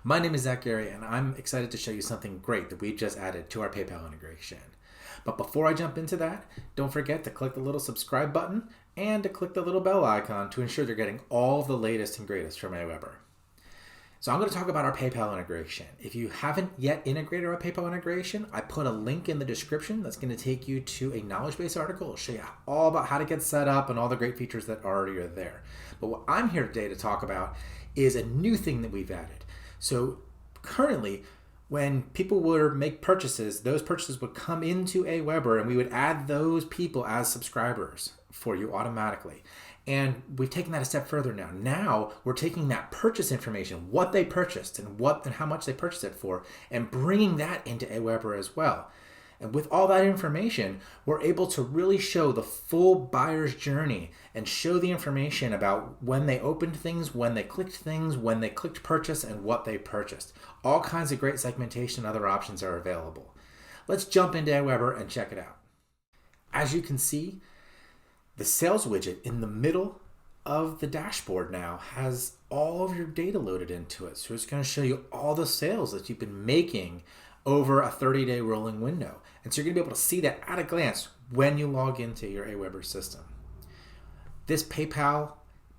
My name is Zach Gary, and I'm excited to show you something great that we just added to our PayPal integration. But before I jump into that, don't forget to click the little subscribe button and to click the little bell icon to ensure you're getting all of the latest and greatest from Aweber. So I'm going to talk about our PayPal integration. If you haven't yet integrated our PayPal integration, I put a link in the description that's going to take you to a knowledge base article. It'll show you all about how to get set up and all the great features that already are there. But what I'm here today to talk about is a new thing that we've added. So currently, when people would make purchases, those purchases would come into Aweber and we would add those people as subscribers for you automatically. And we've taken that a step further now. Now we're taking that purchase information, what they purchased and how much they purchased it for, and bringing that into Aweber as well. And with all that information, we're able to really show the full buyer's journey and show the information about when they opened things, when they clicked purchase, and what they purchased. All kinds of great segmentation and other options are available. Let's jump into Aweber and check it out. As you can see, the sales widget in the middle of the dashboard now has all of your data loaded into it. So it's going to show you all the sales that you've been making over a 30-day rolling window. And so you're going to be able to see that at a glance when you log into your Aweber system. This PayPal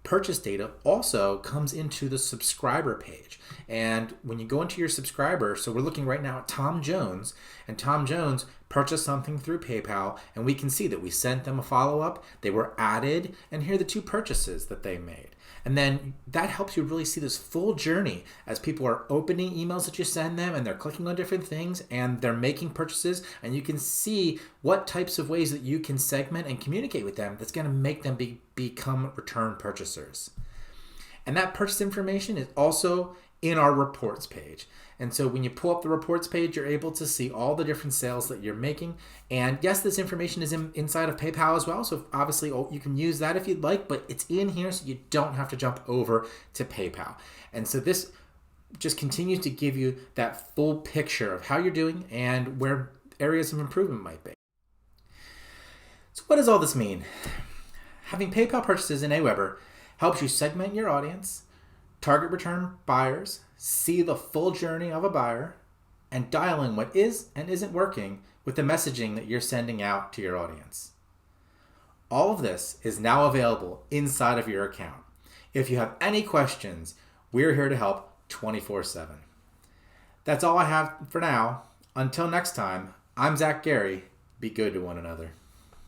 purchase data also comes into the subscriber page. And when you go into your subscriber, so we're looking right now at Tom Jones, and Tom Jones purchased something through PayPal, and we can see that we sent them a follow-up, they were added, and here are the 2 purchases that they made. And then that helps you really see this full journey as people are opening emails that you send them and they're clicking on different things and they're making purchases, and you can see what types of ways that you can segment and communicate with them that's going to make them become return purchasers. And that purchase information is also in our reports page. And so when you pull up the reports page, you're able to see all the different sales that you're making. And yes, this information is inside of PayPal as well. So obviously you can use that if you'd like, but it's in here so you don't have to jump over to PayPal. And so this just continues to give you that full picture of how you're doing and where areas of improvement might be. So what does all this mean? Having PayPal purchases in Aweber helps you segment your audience, target return buyers, see the full journey of a buyer, and dial in what is and isn't working with the messaging that you're sending out to your audience. All of this is now available inside of your account. If you have any questions, we're here to help 24/7. That's all I have for now. Until next time, I'm Zach Gary. Be good to one another.